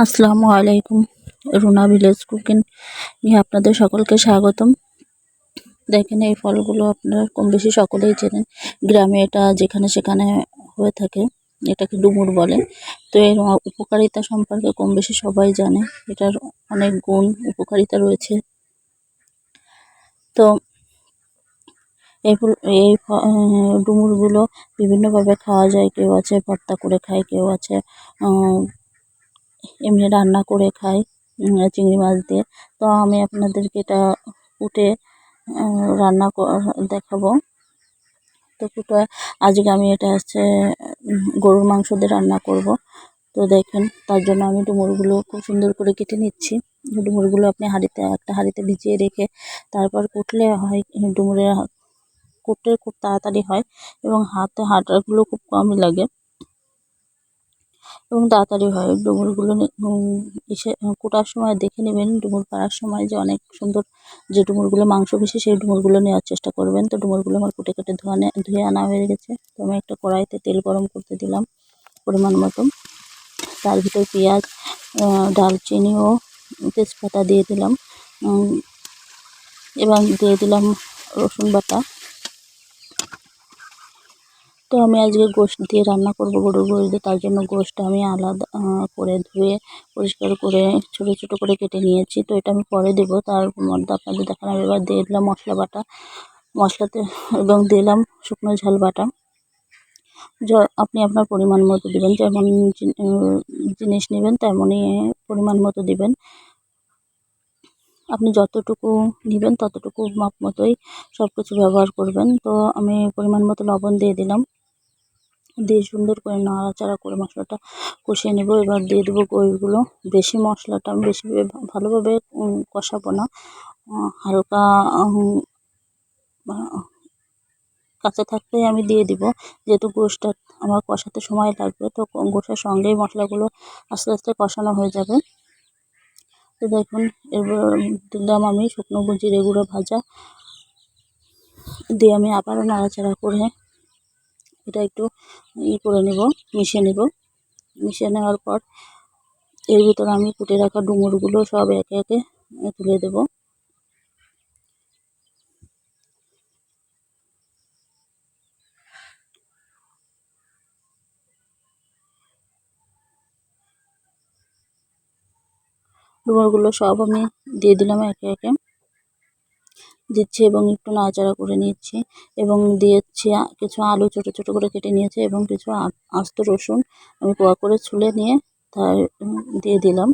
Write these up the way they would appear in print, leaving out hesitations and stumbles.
আসসালামু আলাইকুম। Runa village cooking নিয়ে আপনাদের সকলকে স্বাগতম। দেখেন, এই ফলগুলো আপনারা কম বেশি সকলেই চেনেন। গ্রামে এটা যেখানে সেখানে হয়ে থাকে। এটাকে ডুমুর বলে। তো এর উপকারিতা সম্পর্কে কম বেশি সবাই জানে। এটার অনেক গুণ উপকারিতা রয়েছে। তো এই ডুমুরগুলো বিভিন্নভাবে খাওয়া যায়। কেউ আছে ভর্তা করে খায়, কেউ আছে এমনি রান্না করে খাই চিংড়ি মাছ দিয়ে। তো আমি আপনাদেরকে এটা কুটে রান্না দেখাবো। তো কুটে আজকে আমি এটা হচ্ছে গরুর মাংস দিয়ে রান্না করব। তো দেখেন, তার জন্য আমি ডুমুরগুলো খুব সুন্দর করে কেটে নিচ্ছি। ডুমুরগুলো আপনি একটা হাঁড়িতে ভিজিয়ে রেখে তারপর কুটলে হয়। ডুমুরের কুটলে খুব তাড়াতাড়ি হয় এবং হাঁটাগুলো খুব কমই লাগে এবং তাড়াতাড়ি হয়। ডুমুরগুলো কোটার সময় দেখে নেবেন, ডুমুর পাড়ার সময় যে অনেক সুন্দর যে ডুমুরগুলো মাংস বেশি সেই ডুমুরগুলো নেওয়ার চেষ্টা করবেন। তো ডুমুরগুলো আমার কুটে কেটে ধুয়ে আনা হয়ে গেছে। তো আমি একটা কড়াইতে তেল গরম করতে দিলাম পরিমাণ মতো। তার ভিতর পেঁয়াজ, দারচিনি ও তেজপাতা দিয়ে দিলাম এবং দিয়ে দিলাম রসুন বাটা। তো আমি আজকে গোশত দিয়ে রান্না করব, গরুর গোশত দিয়ে। তার জন্য গোশতটা আমি আলাদা করে ধুয়ে পরিষ্কার করে ছোট ছোট করে কেটে নিয়েছি। তো এটা আমি পরে দেবো। তার মধ্যে আপনাদের দেখালাম। এবার দিয়ে দিলাম মশলা বাটা, মশলাতে এবং দিলাম শুকনো ঝাল বাটা। আপনি আপনার পরিমাণ মতো দিবেন, যেমন জিনিস নেবেন তেমনই পরিমাণ মতো দিবেন। আপনি যতটুকু নেবেন ততটুকু মাপ মতোই সব কিছু ব্যবহার করবেন। তো আমি পরিমাণ মতো লবণ দিয়ে দিলাম, দিয়ে সুন্দর করে নাড়াচাড়া করে মশলাটা কষিয়ে নেব। এবার দিয়ে দেবো গোশতগুলো। বেশি মশলাটা আমি বেশি ভালোভাবে কষাবো না, হালকা কাঁচা থাকতেই আমি দিয়ে দিব, যেহেতু গোশতটা আমার কষাতে সময় লাগবে। তো গোশতের সঙ্গেই মশলাগুলো আস্তে আস্তে কষানো হয়ে যাবে। তো দেখুন, এবার দিলাম আমি শুকনো জিরে গুঁড়ো ভাজা, দিয়ে আমি আবারও নাড়াচাড়া করে এটা একটু করে নেব, মিশিয়ে নেব। মিশিয়ে নেওয়ার পর এর ভিতরে আমি কুটে রাখা ডুমুরগুলো সব একে একে তুলে দেব। ডুমুরগুলো সব আমি দিয়ে দিলাম একে একে দিচ্ছি এবং একটু নাড়াচাড়া করে নিচ্ছি এবং দিয়েছি কিছু আলু ছোট ছোট করে কেটে নিয়েছি এবং কিছু আস্ত রসুন আমি কোয়া করে ছুলে নিয়ে তার দিয়ে দিলাম।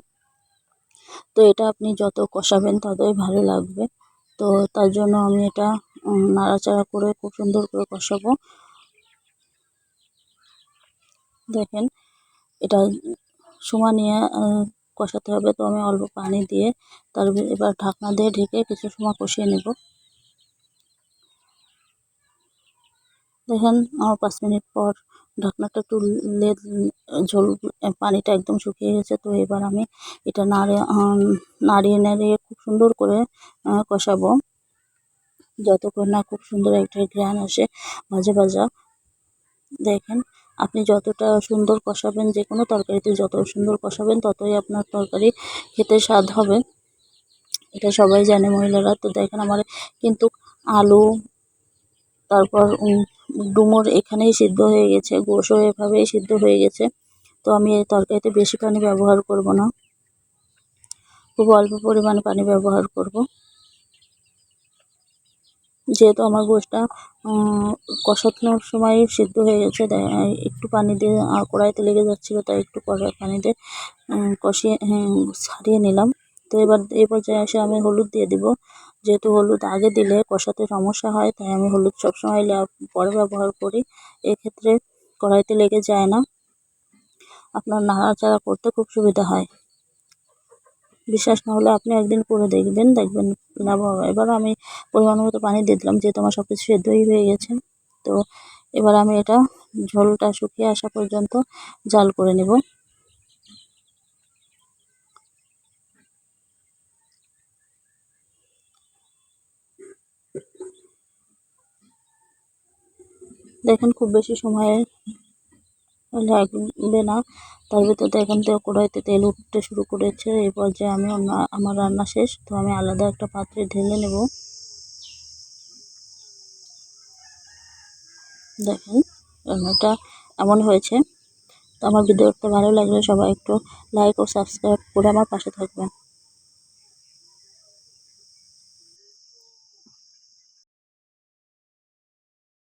তো এটা আপনি যত কষাবেন ততই ভালো লাগবে। তো তার জন্য আমি এটা নাড়াচাড়া করে খুব সুন্দর করে কষাবো। দেখেন, এটা সমানিয়ে কষাতে হবে। তো আমি অল্প পানি দিয়ে এবার ঢাকনা দিয়ে ঢেকে কিছু সময় কষিয়ে নেব। দেখেন, আমার 5 মিনিট পর ঢাকনাটা তুললে ঝোল পানিটা একদম শুকিয়ে গেছে। তো এবার আমি এটা নাড়িয়ে নাড়িয়ে খুব সুন্দর করে কষাবো, যতক্ষণ না খুব সুন্দর একটা ঘ্রাণ আসে ভাজা ভাজা। দেখেন, আপনি যতটা সুন্দর কষাবেন, যে কোনো তরকারিতে যত সুন্দর কষাবেন ততই আপনার তরকারি খেতে স্বাদ হবে। এটা সবাই জানে মহিলারা। তো দেখেন, আমার কিন্তু আলু, তারপর ডুমুর এখানেই সিদ্ধ হয়ে গেছে, গোশও এভাবেই সিদ্ধ হয়ে গেছে। তো আমি এই তরকারিতে বেশি পানি ব্যবহার করব না, খুব অল্প পরিমাণে পানি ব্যবহার করব। যেহেতু আমার গোশটা কষানোর সময় সিদ্ধ হয়ে গেছে, একটু পানি দিয়ে কড়াইতে লেগে যাচ্ছিলো, তাই একটু পানি দিয়ে কষিয়ে ছাড়িয়ে নিলাম। তো এবার এই পর্যায়ে এসে আমি হলুদ দিয়ে দিব। যেহেতু হলুদ আগে দিলে কষাতে সমস্যা হয়, তাই আমি হলুদ সবসময় পরে ব্যবহার করি। এক্ষেত্রে কড়াইতে লেগে যায় না, আপনার নাড়াচাড়া করতে খুব সুবিধা হয়। বিশ্বাস না হলে আপনি একদিন করে দেখবেন, দেখবেন লাভ হবে। এবার আমি পরিমাণ মতো পানি দিয়ে দিলাম, যেহেতু আমার সব কিছু সেদ্ধই হয়ে গেছে। তো এবার আমি এটা ঝোলটা শুকিয়ে আসা পর্যন্ত জাল করে নেব। দেখেন, খুব বেশি সময়ে লাগবে না। তার ভিতরে এখন তো কড়াইতে তেল উঠতে শুরু করেছে। এই পর্যায়ে আমি আমার রান্না শেষ, তো আমি আলাদা একটা পাত্রে ঢেলে নেব। দেখেন রান্নাটা এমন হয়েছে। তো আমার ভিডিওটা ভালো লাগলে সবাই একটু লাইক ও সাবস্ক্রাইব করে আমার পাশে থাকবেন।